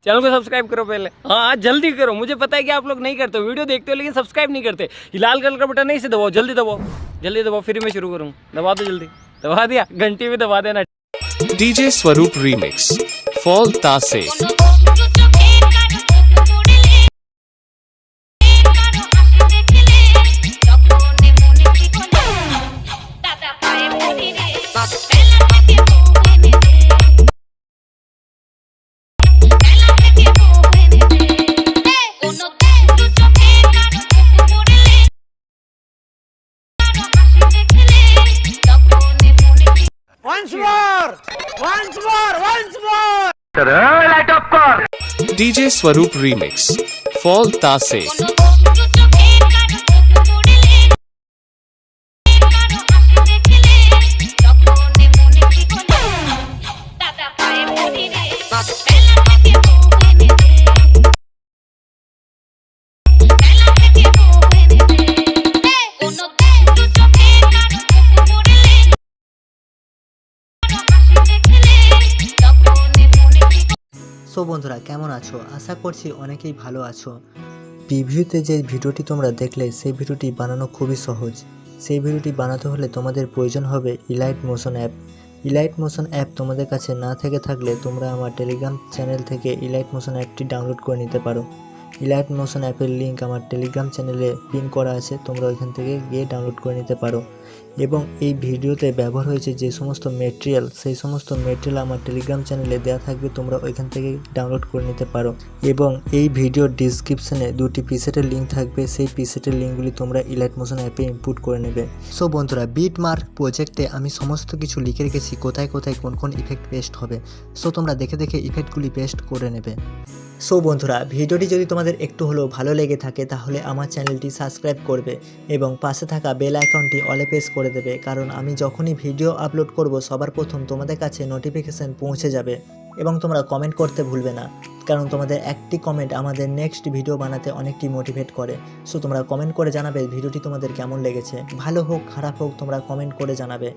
Channel को subscribe करो पहले। हाँ जल्दी करो, मुझे पता है कि आप लोग नहीं करते हो, वीडियो देखते हो लेकिन सब्सक्राइब नहीं करते। ये लाल कलर का बटन नहीं से दबाओ, जल्दी दबाओ, जल्दी दबाओ, फिर मैं शुरू करूँ। दबा दो जल्दी, दबा दिया, घंटी भी दबा देना। DJ Swaroop Remix Fall Tase DJ Swaroop Remix Fall Tase so বন্ধুরা কেমন আছো? আশা করছি অনেকেই ভালো আছো। প্রিভিউতে যে ভিডিওটি তোমরা দেখলে সেই ভিডিওটি বানানো খুবই সহজ। সেই ভিডিওটি বানাতে হলে তোমাদের প্রয়োজন হবে elite motion app. Elite motion app তোমাদের কাছে না থেকে থাকলে তোমরা আমার টেলিগ্রাম চ্যানেল থেকে ইলাইট মোশন অ্যাপটি ডাউনলোড করে নিতে পারো। ইলাইট মোশন অ্যাপের লিঙ্ক আমার টেলিগ্রাম চ্যানেলে পিন করা আছে, তোমরা ওইখান থেকে গিয়ে ডাউনলোড করে নিতে পারো। এবং এই ভিডিওতে ব্যবহার হয়েছে যে সমস্ত মেটেরিয়াল, সেই সমস্ত মেটেরিয়াল আমার টেলিগ্রাম চ্যানেলে দেওয়া থাকবে, তোমরা ওইখান থেকে ডাউনলোড করে নিতে পারো। এবং এই ভিডিওর ডিসক্রিপশনে দুটি প্রিসেটের লিঙ্ক থাকবে, সেই প্রিসেটের লিঙ্কগুলি তোমরা ইলাইট মোশন অ্যাপে ইনপুট করে নেবে। সো বন্ধুরা, বিটমার্ক প্রজেক্টে আমি সমস্ত কিছু লিখে রেখেছি, কোথায় কোথায় কোন কোন ইফেক্ট পেস্ট হবে। সো তোমরা দেখে দেখে ইফেক্টগুলি পেস্ট করে নেবে। সো বন্ধুরা, ভিডিওটি যদি তোমাদের একটু হলেও ভালো লেগে থাকে তাহলে আমার চ্যানেলটি সাবস্ক্রাইব করবে এবং পাশে থাকা বেল আইকনটি অলে প্রেস করে দেবে, কারণ আমি যখনই ভিডিও আপলোড করব সবার প্রথম তোমাদের কাছে নোটিফিকেশান পৌঁছে যাবে। এবং তোমরা কমেন্ট করতে ভুলবে না, কারণ তোমাদের একটি কমেন্ট আমাদের নেক্সট ভিডিও বানাতে অনেকটি মোটিভেট করে। সো তোমরা কমেন্ট করে জানাবে ভিডিওটি তোমাদের কেমন লেগেছে, ভালো হোক খারাপ হোক তোমরা কমেন্ট করে জানাবে।